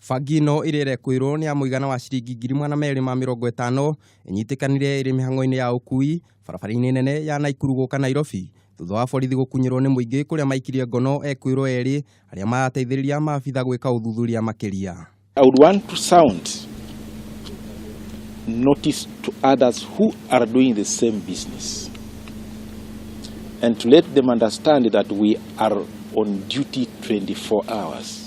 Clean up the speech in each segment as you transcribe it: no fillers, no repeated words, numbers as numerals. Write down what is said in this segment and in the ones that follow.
Bangi ĩno ĩrĩa ĩrekwĩrwo nĩ ya mũigana wa ciringi ngiri magana meri ma mirongo itano ĩnyitĩkanire ĩrĩ mĩhang'o-inĩ ya ũkui barabara-ini nene ya Naikuru guuka Nairobi thutha wa borithi gũkunyĩrwo nĩ mũingĩ kũrĩa maikirie ngono ekwĩrwo erĩ arĩa marateithĩrĩria Maabitha gwĩka ũthuthuria makĩria. I would want to sound notice to others who are doing the same business and to let them understand that we are on duty 24 hours.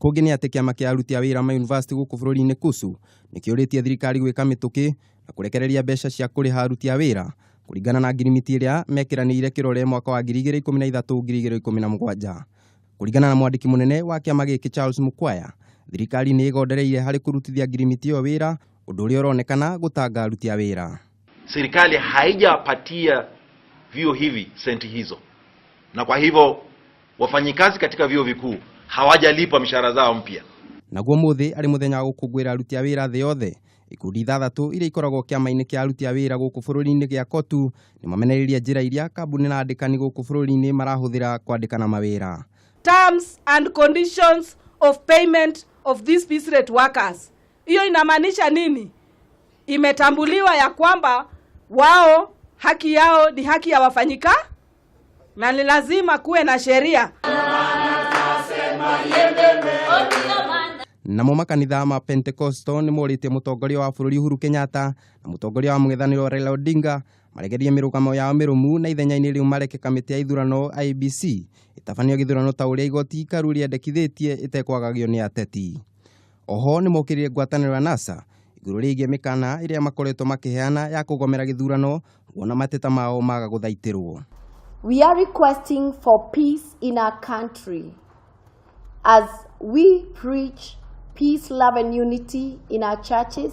Kũngĩ nĩ atĩ kĩama kĩa aruti a wĩra ma university gũkũ bũrũri-inĩ KUSU nĩkĩũrĩtie thirikari gwĩka mĩtũkĩ na kũrekereria mbeca cia kũrĩha aruti a wĩra kũringana na ngirimiti ĩrĩa mekĩranĩire kĩrore mwaka wa 2013-2017. Kũringana na mwandiki mũnene wa kĩama gĩkĩ Charles Mukwaya, thirikari nĩ ĩgondereire harĩ kũrutithia ngirimiti ĩyo wĩra, ũndũ ũrĩa ũronekana gũtanga aruti a wĩra. Serikali haijapatia vyuo hivi senti hizo, na kwa hivyo wafanyikazi katika vyuo vikuu hawajalipa mishahara zao mpya. Naguo muthi ari muthenya wa gũkũngũĩra aruti a wĩra thĩ yothe, ikundi ithathatũ iria ikoragwo kĩama-inĩ kĩa aruti a wĩra gũkũ bũrũri-inĩ gĩa KOTU nĩ mamenereirie njĩra iria kambuni na andĩkani gũkũ bũrũri-inĩ marahũthĩra kwandĩkana mawĩra. Terms and conditions of payment of these piece rate workers. Hiyo inamaanisha nini? Imetambuliwa ya kwamba wao haki yao ni haki ya wafanyika na ni lazima kuwe na sheria. Namo makanitha ma Pentecostal nĩ morĩtie mũtongoria wa bũrũri Uhuru Kenyatta na mũtongoria wa mũng'ethanĩro Raila Odinga maregerie mĩrũgamo yao mĩrũmu na ithenya-inĩ rĩu mareke kamĩtĩ ya ithurano IEBC ĩtabanio gĩthurano ta ũrĩa igoti ikaru rĩendekithĩtie ĩtekwagagio nĩ ateti. Oho nĩ mokĩrĩire ngwatanĩro ya NASA igũrũ rĩgiĩ mĩkana ĩrĩa makoretwo makĩheana ya kũgomera gĩthurano kuona mateta mao maga gũthaitĩrwo. We are requesting for peace in our country as we preach peace, love and unity in our churches.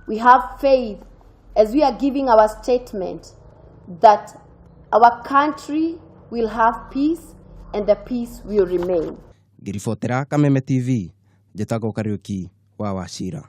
We have faith as we are giving our statement that our country will have peace and the peace will remain. Ngiribotera Kameme TV, njĩtagwo Kariuki wa Wachira.